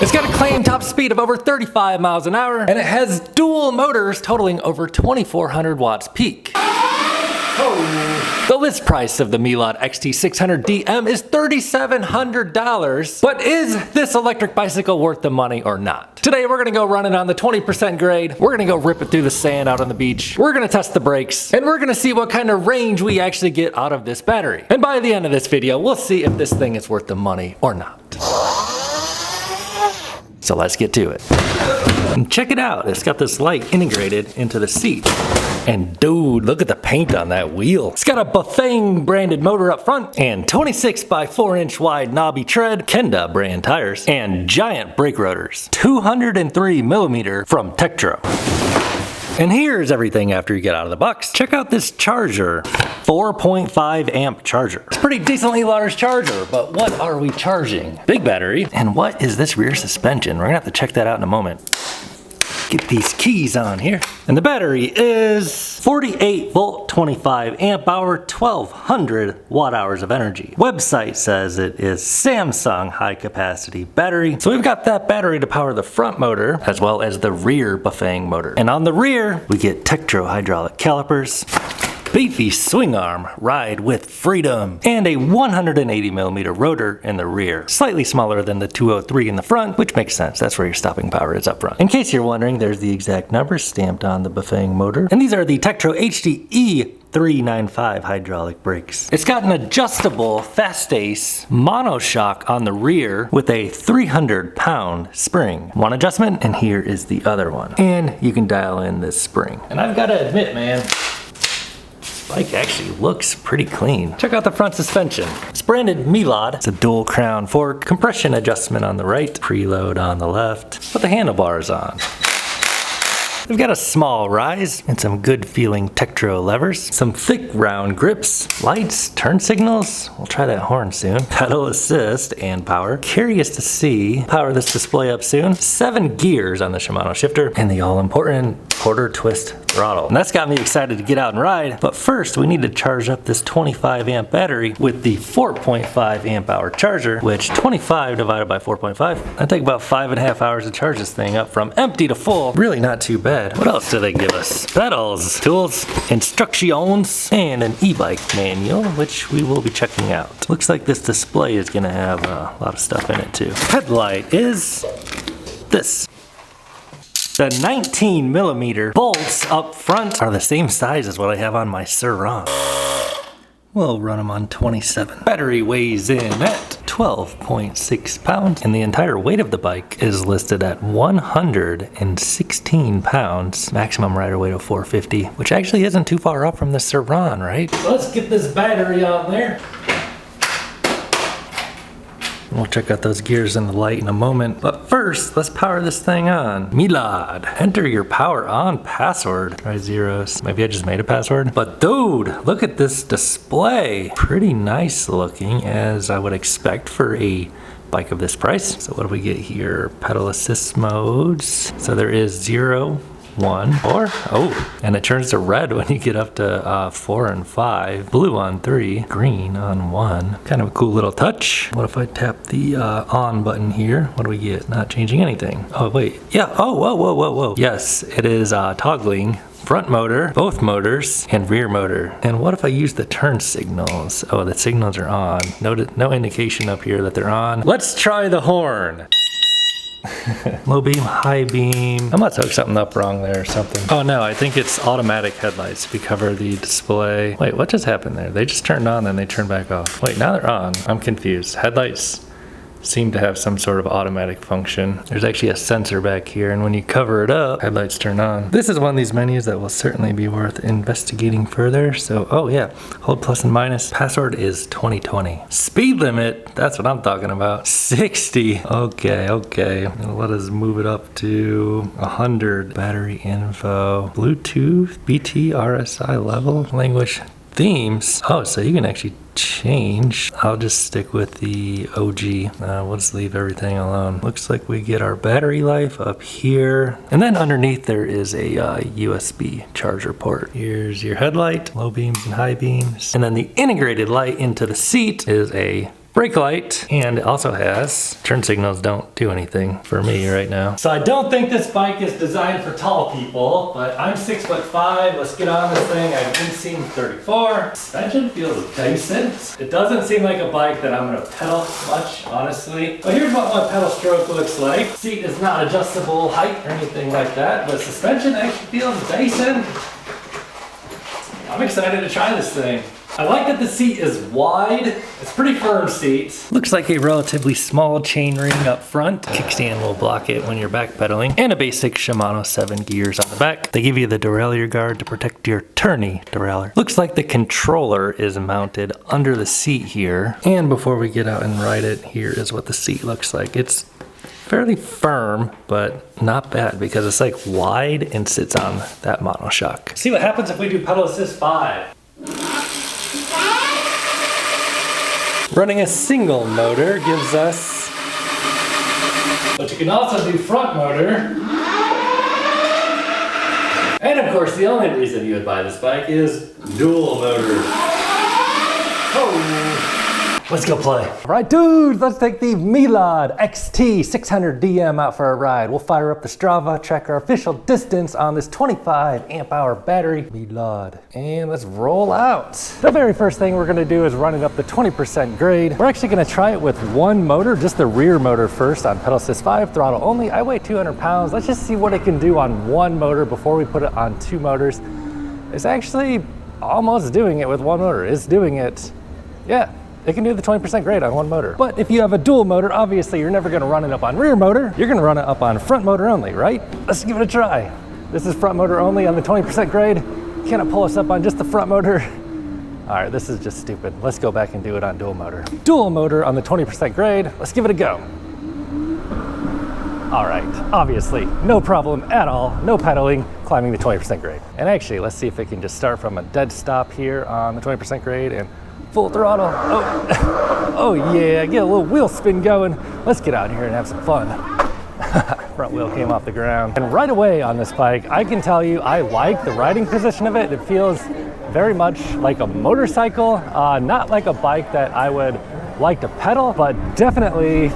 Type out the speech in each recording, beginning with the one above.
It's got a claimed top speed of over 35 miles an hour, and it has dual motors totaling over 2,400 watts peak. The list price of the Meelod XT600DM is $3,700, but is this electric bicycle worth the money or not? Today we're gonna go run it on the 20% grade, we're gonna go rip it through the sand out on the beach, we're gonna test the brakes, and we're gonna see what kind of range we actually get out of this battery. And by the end of this video, we'll see if this thing is worth the money or not. So let's get to it. And check it out, it's got this light integrated into the seat. And dude, look at the paint on that wheel. It's got a Bafang branded motor up front, and 26 by 4 inch wide knobby tread, Kenda brand tires, and giant brake rotors. 203 millimeter from Tektro. And here's everything after you get out of the box. Check out this charger, 4.5 amp charger. It's a pretty decently large charger, but what are we charging? Big battery. And what is this rear suspension? We're gonna have to check that out in a moment. Get these keys on here. And the battery is 48 volt, 25 amp hour, 1200 watt hours of energy. Website says it is Samsung high capacity battery. So we've got that battery to power the front motor as well as the rear Bafang motor. And on the rear, we get Tektro hydraulic calipers, beefy swing arm, ride with freedom, and a 180 millimeter rotor in the rear. Slightly smaller than the 203 in the front, which makes sense. That's where your stopping power is up front. In case you're wondering, there's the exact numbers stamped on the Bafang motor. And these are the Tektro HDE 395 hydraulic brakes. It's got an adjustable Fastace monoshock on the rear with a 300-pound spring. One adjustment, and here is the other one. And you can dial in this spring. And I've got to admit, man, bike actually looks pretty clean. Check out the front suspension. It's branded Meelod. It's a dual crown fork, compression adjustment on the right, preload on the left. Put the handlebars on. We've got a small rise and some good feeling Tektro levers, some thick round grips, lights, turn signals. We'll try that horn soon. Pedal assist and power. Curious to see. Power this display up soon. 7 gears on the Shimano shifter and the all important quarter twist throttle. And that's got me excited to get out and ride. But first we need to charge up this 25 amp battery with the 4.5 amp hour charger, which 25 divided by 4.5, that'd take about 5.5 hours to charge this thing up from empty to full. Really not too bad. What else do they give us? Pedals, tools, instructions, and an e-bike manual, which we will be checking out. Looks like this display is gonna have a lot of stuff in it too. Headlight is this. The 19 millimeter bolts up front are the same size as what I have on my Surron. We'll run them on 27. Battery weighs in at 12.6 pounds, and the entire weight of the bike is listed at 116 pounds. Maximum rider weight of 450, which actually isn't too far off from the Surron, right? Let's get this battery on there. We'll check out those gears in the light in a moment. But first, let's power this thing on. Meelod, enter your power on password. Try zeros. Maybe I just made a password. But dude, look at this display. Pretty nice looking, as I would expect for a bike of this price. So what do we get here? Pedal assist modes. So there is 0, 1, 4. Oh, and it turns to red when you get up to 4 and 5. Blue on 3, green on 1. Kind of a cool little touch. What if I tap the on button here? What do we get? Not changing anything. Oh, wait. Yeah. Oh, whoa, whoa, whoa, whoa. Yes, it is toggling front motor, both motors, and rear motor. And what if I use the turn signals? Oh, the signals are on. No indication up here that they're on. Let's try the horn. Low beam, high beam. I must hook something up wrong there or something. Oh no, I think it's automatic headlights. We cover the display. Wait, what just happened there? They just turned on, then they turned back off. Wait, now they're on. I'm confused. Headlights seem to have some sort of automatic function. There's actually a sensor back here, and when you cover it up, headlights turn on. This is one of these menus that will certainly be worth investigating further. So, oh yeah, hold plus and minus. Password is 2020. Speed limit, that's what I'm talking about. 60. Okay. Let us move it up to 100. Battery info, Bluetooth, BT, RSI level, language, themes. Oh, so you can actually change. I'll just stick with the OG. We'll just leave everything alone. Looks like we get our battery life up here. And then underneath there is a USB charger port. Here's your headlight, low beams and high beams. And then the integrated light into the seat is a brake light, and it also has turn signals. Don't do anything for me right now. So I don't think this bike is designed for tall people, but I'm 6'5". Let's get on this thing. I've been seeing 34. Suspension feels decent. It doesn't seem like a bike that I'm gonna pedal much, honestly. But here's what my pedal stroke looks like. Seat is not adjustable height or anything like that, but suspension actually feels decent. I'm excited to try this thing. I like that the seat is wide. It's pretty firm seat. Looks like a relatively small chain ring up front. Kickstand will block it when you're backpedaling. And a basic Shimano 7 gears on the back. They give you the derailleur guard to protect your tourney derailleur. Looks like the controller is mounted under the seat here. And before we get out and ride it, here is what the seat looks like. It's fairly firm, but not bad because it's like wide and sits on that monoshock. See what happens if we do pedal assist 5. Running a single motor gives us, but you can also do front motor. And of course, the only reason you would buy this bike is dual motor. Oh. Let's go play. All right, dudes, let's take the Meelod XT600DM out for a ride. We'll fire up the Strava, track our official distance on this 25 amp hour battery Meelod. And let's roll out. The very first thing we're gonna do is run it up the 20% grade. We're actually gonna try it with one motor, just the rear motor first on pedal assist 5, throttle only. I weigh 200 pounds. Let's just see what it can do on one motor before we put it on 2 motors. It's actually almost doing it with one motor. It's doing it, yeah. It can do the 20% grade on one motor. But if you have a dual motor, obviously you're never gonna run it up on rear motor. You're gonna run it up on front motor only, right? Let's give it a try. This is front motor only on the 20% grade. Can it pull us up on just the front motor? All right, this is just stupid. Let's go back and do it on dual motor. Dual motor on the 20% grade. Let's give it a go. All right, obviously, no problem at all. No pedaling, climbing the 20% grade. And actually, let's see if it can just start from a dead stop here on the 20% grade and full throttle. Oh, oh yeah, get a little wheel spin going. Let's get out here and have some fun. Front wheel came off the ground. And right away on this bike, I can tell you I like the riding position of it. It feels very much like a motorcycle, not like a bike that I would like to pedal, but definitely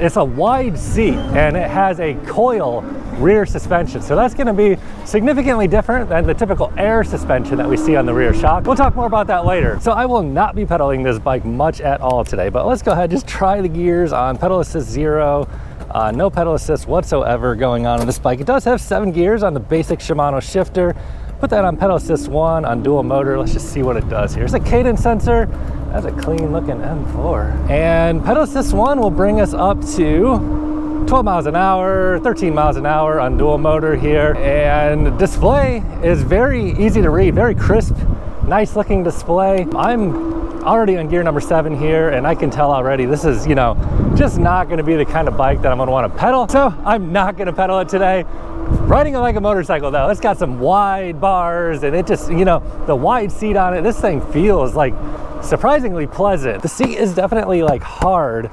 it's a wide seat and it has a coil rear suspension. So that's gonna be significantly different than the typical air suspension that we see on the rear shock. We'll talk more about that later. So I will not be pedaling this bike much at all today, but let's go ahead, just try the gears on pedal assist 0. No pedal assist whatsoever going on this bike. It does have 7 gears on the basic Shimano shifter. Put that on pedal assist 1 on dual motor. Let's just see what it does here. It's a cadence sensor. That's a clean looking M4. And pedal assist 1 will bring us up to 12 miles an hour, 13 miles an hour on dual motor here. And the display is very easy to read, very crisp, nice looking display. I'm already on gear number 7 here, and I can tell already this is, you know, just not gonna be the kind of bike that I'm gonna wanna pedal. So I'm not gonna pedal it today. Riding it like a motorcycle though, it's got some wide bars and it just, you know, the wide seat on it, this thing feels like surprisingly pleasant. The seat is definitely like hard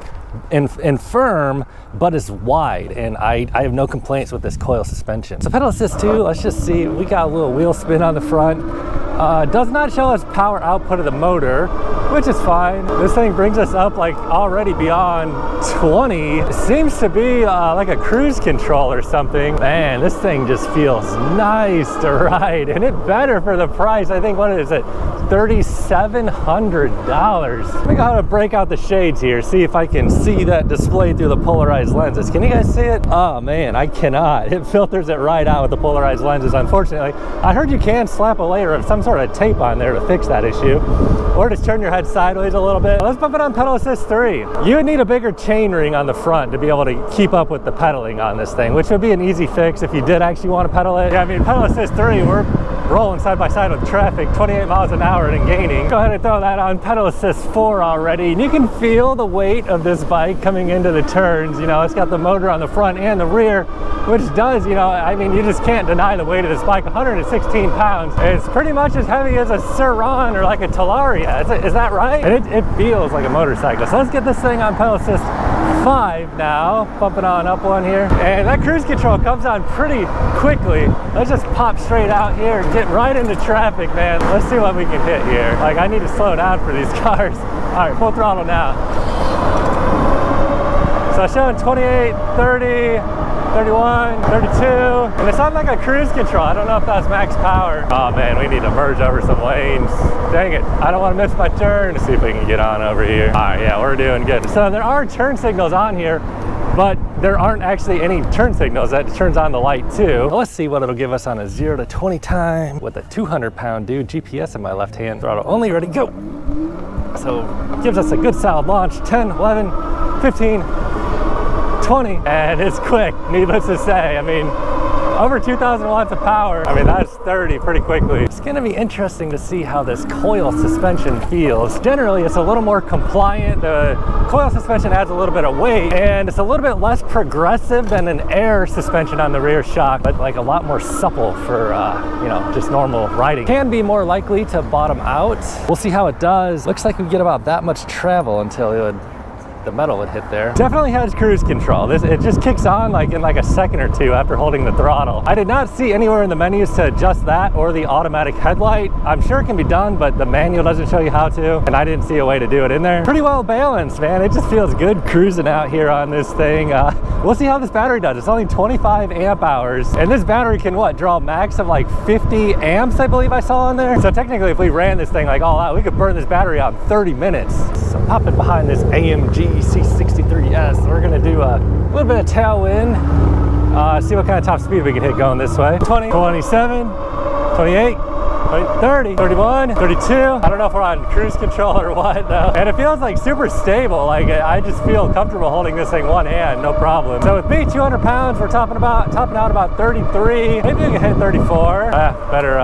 and firm, but it's wide, and I have no complaints with this coil suspension. So pedal assist 2, let's just see, we got a little wheel spin on the front. Does not show us power output of the motor, which is fine. This thing brings us up like already beyond 20. It seems to be like a cruise control or something. Man, this thing just feels nice to ride, and it better for the price. I think, what is it? $3,700. Let me go ahead and break out the shades here, see if I can see that display through the polarized lenses. Can you guys see it? Oh man, I cannot. It filters it right out with the polarized lenses, unfortunately. I heard you can slap a layer of some sort of tape on there to fix that issue, or just turn your head sideways a little bit. Let's bump it on pedal assist 3. You would need a bigger chain ring on the front to be able to keep up with the pedaling on this thing, which would be an easy fix if you did actually want to pedal it. Yeah, I mean, pedal assist 3, we're rolling side by side with traffic, 28 miles an hour and gaining. Go ahead and throw that on pedal assist 4 already, and you can feel the weight of this bike coming into the turns. You know, it's got the motor on the front and the rear, which does, you know, I mean, you just can't deny the weight of this bike. 116 pounds. It's pretty much as heavy as a Sur-Ron or like a Talaria. Is that right? And it feels like a motorcycle. So let's get this thing on pedal assist 5 now. Bumping on up 1 here. And that cruise control comes on pretty quickly. Let's just pop straight out here and get right into traffic, man. Let's see what we can hit here. Like, I need to slow down for these cars. All right, full throttle now. So I'm showing 28, 30, 31, 32, and it's on like a cruise control. I don't know if that's max power. Oh man, we need to merge over some lanes. Dang it, I don't want to miss my turn. Let's see if we can get on over here. All right, yeah, we're doing good. So there are turn signals on here, but there aren't actually any turn signals. That turns on the light too. Well, let's see what it'll give us on a 0 to 20 time with a 200-pound dude, GPS in my left hand, throttle only, ready, go. So gives us a good solid launch, 10, 11, 15, 20, and it's quick, needless to say. I mean, over 2,000 watts of power. I mean, that's 30 pretty quickly. It's gonna be interesting to see how this coil suspension feels. Generally, it's a little more compliant. The coil suspension adds a little bit of weight, and it's a little bit less progressive than an air suspension on the rear shock, but like a lot more supple for, you know, just normal riding. Can be more likely to bottom out. We'll see how it does. Looks like we get about that much travel until it would the metal would hit there. Definitely has cruise control. It just kicks on like in like a second or two after holding the throttle. I did not see anywhere in the menus to adjust that or the automatic headlight. I'm sure it can be done, but the manual doesn't show you how to, and I didn't see a way to do it in there. Pretty well balanced, man. It just feels good cruising out here on this thing. We'll see how this battery does. It's only 25 amp hours, and this battery can what, draw a max of like 50 amps, I believe I saw on there. So technically, if we ran this thing like all out, we could burn this battery out in 30 minutes. So popping behind this AMG C63S, we're gonna do a little bit of tailwind, see what kind of top speed we can hit going this way. 20, 27, 28, 30, 31, 32. I don't know if we're on cruise control or what though. And it feels like super stable. Like I just feel comfortable holding this thing one hand, no problem. So with me, 200 pounds, we're topping out about 33. Maybe we can hit 34. Better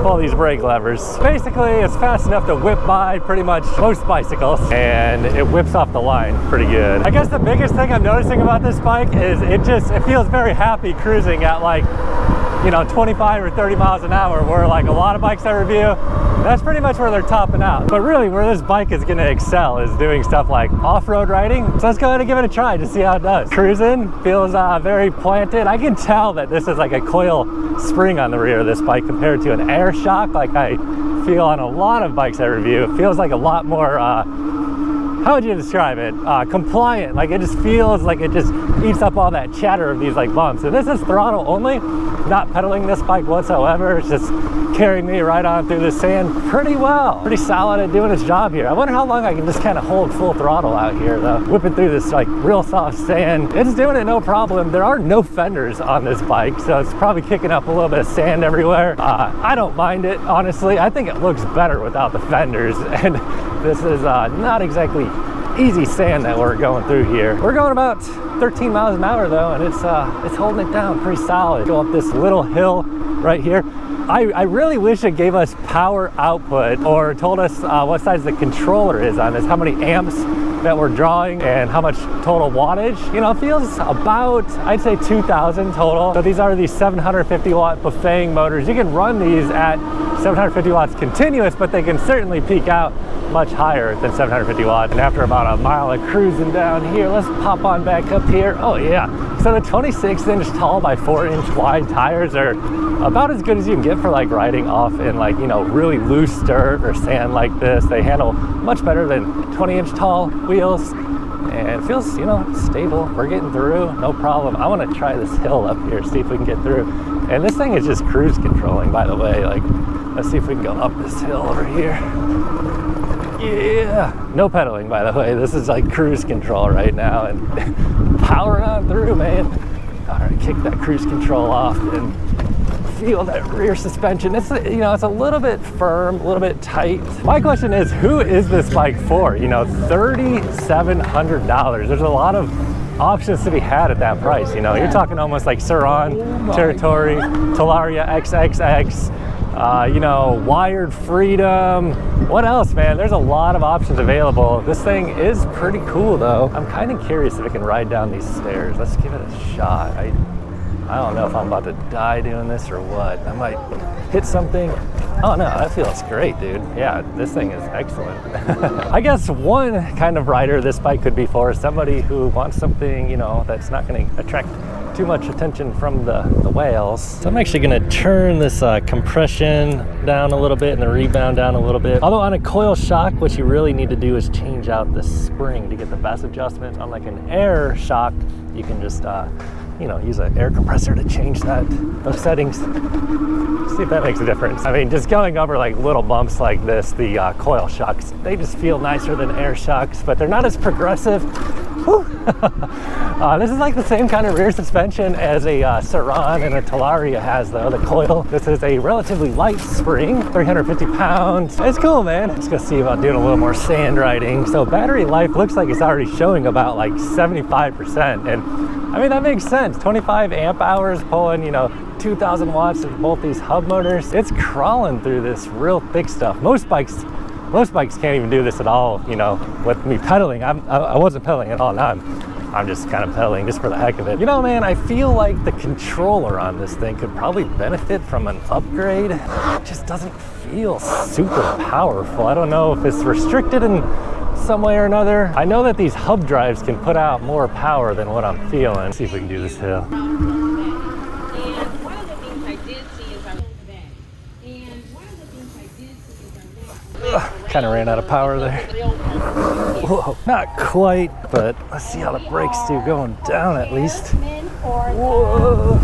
pull these brake levers. Basically, it's fast enough to whip by pretty much most bicycles, and it whips off the line pretty good. I guess the biggest thing I'm noticing about this bike is it feels very happy cruising at like, you know, 25 or 30 miles an hour, where like a lot of bikes I review, that's pretty much where they're topping out. But really where this bike is gonna excel is doing stuff like off-road riding. So let's go ahead and give it a try to see how it does. Cruising feels very planted. I can tell that this is like a coil spring on the rear of this bike compared to an air shock like I feel on a lot of bikes I review. It feels like a lot more, how would you describe it? Compliant. Like it just feels like it just eats up all that chatter of these like bumps. And this is throttle only, not pedaling this bike whatsoever. It's just carrying me right on through the sand pretty well. Pretty solid at doing its job here. I wonder how long I can just kind of hold full throttle out here though. Whipping through this like real soft sand. It's doing it no problem. There are no fenders on this bike, so it's probably kicking up a little bit of sand everywhere. I don't mind it, honestly. I think it looks better without the fenders, and this is not exactly easy sand that we're going through here. We're going about 13 miles an hour though, and it's holding it down pretty solid. Go up this little hill right here. I really wish it gave us power output or told us what size the controller is on this, how many amps that we're drawing and how much total wattage. You know, it feels about, I'd say 2,000 total. So these are these 750 watt Bafang motors. You can run these at 750 watts continuous, but they can certainly peak out much higher than 750 watts. And after about a mile of cruising down here, let's pop on back up here. Oh yeah, so the 26-inch tall by 4-inch wide tires are about as good as you can get for like riding off in like, you know, really loose dirt or sand like this. They handle much better than 20-inch tall wheels, and it feels, you know, stable. We're getting through, no problem. I want to try this hill up here, see if we can get through. And this thing is just cruise controlling, by the way. Like, let's see if we can go up this hill over here. Yeah, no pedaling, by the way. This is like cruise control right now, and powering on through, man. All right, kick that cruise control off and feel that rear suspension. It's, you know, it's a little bit firm, a little bit tight. My question is, who is this bike for? You know, $3,700. There's a lot of options to be had at that price. You know, you're talking almost like Sur-Ron, Territory, Talaria XXX, you know, Wired Freedom. What else, man? There's a lot of options available. This thing is pretty cool though. I'm kind of curious if it can ride down these stairs. Let's give it a shot. I don't know if I'm about to die doing this or what. I might hit something. Oh no, that feels great, dude. Yeah, this thing is excellent. I guess one kind of rider this bike could be for is somebody who wants something, you know, that's not going to attract too much attention from the whales. So I'm actually gonna turn this compression down a little bit and the rebound down a little bit. Although on a coil shock, what you really need to do is change out the spring to get the best adjustment. Unlike an air shock, you can just you know, use an air compressor to change those settings. See if that makes a difference. I mean, just going over like little bumps like this, the coil shocks, they just feel nicer than air shocks, but they're not as progressive. This is like the same kind of rear suspension as a Saran and a Talaria has though, the coil. This is a relatively light spring, 350 pounds. It's cool, man. Let's go see about doing a little more sand riding. So battery life looks like it's already showing about like 75%. And I mean, that makes sense. 25 amp hours pulling, you know, 2,000 watts of both these hub motors. It's crawling through this real thick stuff. Most bikes can't even do this at all, you know, with me pedaling. I wasn't pedaling at all. Now I'm just kind of pedaling just for the heck of it. You know, man, I feel like the controller on this thing could probably benefit from an upgrade. It just doesn't feel super powerful. I don't know if it's restricted in some way or another. I know that these hub drives can put out more power than what I'm feeling. Let's see if we can do this hill. Kind of ran out of power there. Whoa, not quite, but let's see how the brakes do going down at least. Whoa.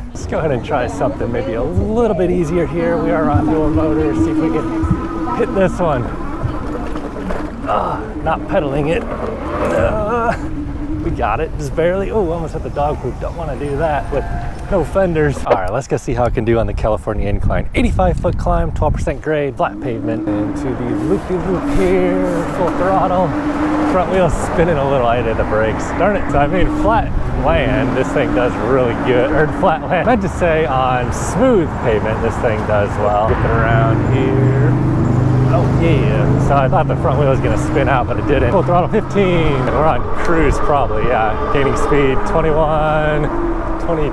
Let's go ahead and try something maybe a little bit easier here. We are on dual motor. See if we can hit this one. Not pedaling it. We got it, just barely. Oh, almost hit the dog poop. Don't want to do that with no fenders. All right, let's go see how it can do on the California incline. 85-foot climb, 12% grade, flat pavement. Into the loop-de-loop here, full throttle. Front wheel's spinning a little. I hit the brakes. Darn it. So I mean, flat land, this thing does really good. Or flat land. I meant to say on smooth pavement, this thing does well. Whip it around here. Oh yeah, so I thought the front wheel was gonna spin out, but it didn't. Full throttle 15, and we're on cruise probably, yeah. Gaining speed 21, 20.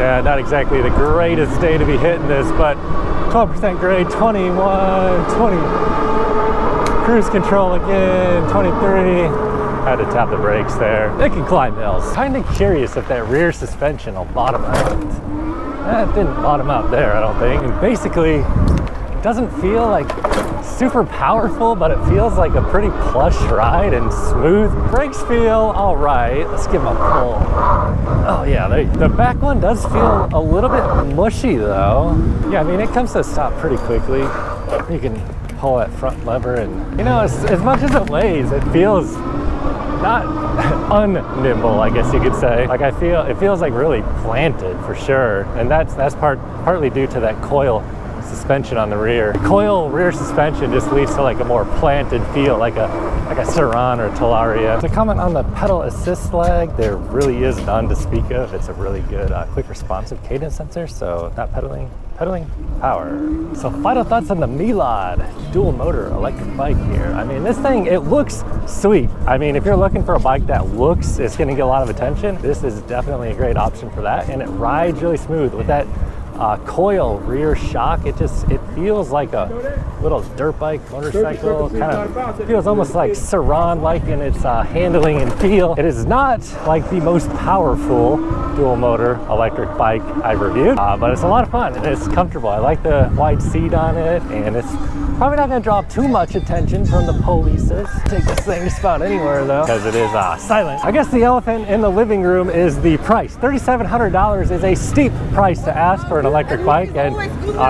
Yeah, not exactly the greatest day to be hitting this, but 12% grade, 21, 20. Cruise control again, 23. Had to tap the brakes there. They can climb hills. Kinda curious if that rear suspension will bottom out. That didn't bottom out there, I don't think. And basically, doesn't feel like super powerful, but it feels like a pretty plush ride and smooth. Brakes feel all right. Let's give them a pull. Oh yeah, the back one does feel a little bit mushy though. Yeah, I mean, it comes to a stop pretty quickly. You can pull that front lever and, you know, as much as it weighs, it feels not un-nimble, I guess you could say. Like it feels like really planted for sure. And that's partly due to that coil suspension on the rear. The coil rear suspension just leads to like a more planted feel, like a Saran or Talaria. To comment on the pedal assist lag, there really is none to speak of. It's a really good quick responsive cadence sensor, so not pedaling power. So final thoughts on the Meelod dual motor electric bike here. I mean, this thing, it looks sweet. I mean, if you're looking for a bike that looks, it's gonna get a lot of attention, this is definitely a great option for that, and it rides really smooth with that coil rear shock. It feels like a little dirt bike, motorcycle, kind of feels almost like Saran-like in its handling and feel. It is not like the most powerful dual motor electric bike I've reviewed, but it's a lot of fun and it's comfortable. I like the wide seat on it, and it's probably not going to draw too much attention from the polices. Take this thing just about anywhere though, because it is silent. I guess the elephant in the living room is the price. $3,700 is a steep price to ask for an electric bike, and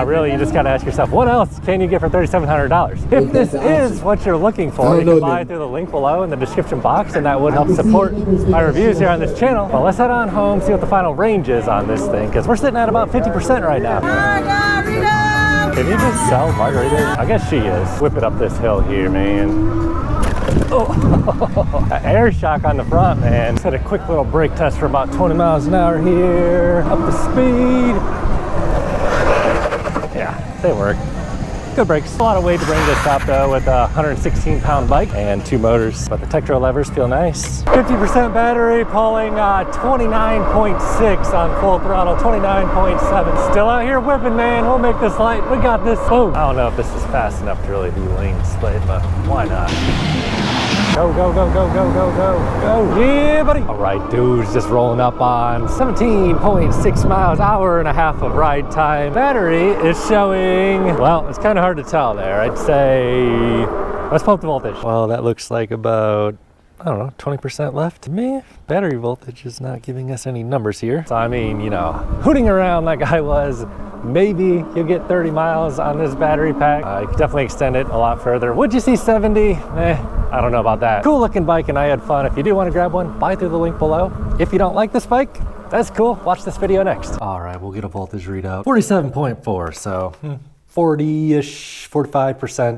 really you just got to ask yourself, what else can you get for $3,700? If this is what you're looking for, you can buy it through the link below in the description box, and that would help support my reviews here on this channel. Well, let's head on home, see what the final range is on this thing, because we're sitting at about 50% right now. Can you just sell margaritas? I guess she is. Whip it up this hill here, man. Oh, air shock on the front, man. Just had a quick little brake test for about 20 miles an hour here. Up the speed. Yeah, they work. Good brakes. A lot of weight to bring this up though with a 116-pound bike and 2 motors, but the Tektro levers feel nice. 50% battery, pulling 29.6 on full throttle, 29.7. Still out here whipping, man. We'll make this light. We got this. Boom. I don't know if this is fast enough to really do lane split, but why not? Go, go, go, go, go, go, go, go. Yeah, buddy. All right, dude's just rolling up on 17.6 miles, hour and a half of ride time. Battery is showing, well, it's kind of hard to tell there. I'd say, let's pump the voltage. Well, that looks like about, I don't know, 20% left. To me, battery voltage is not giving us any numbers here. So I mean, you know, hooting around like I was, maybe you'll get 30 miles on this battery pack. You could definitely extend it a lot further. Would you see 70? I don't know about that. Cool looking bike and I had fun. If you do want to grab one, buy through the link below. If you don't like this bike, that's cool. Watch this video next. All right, we'll get a voltage readout. 47.4, so 40-ish, 45%.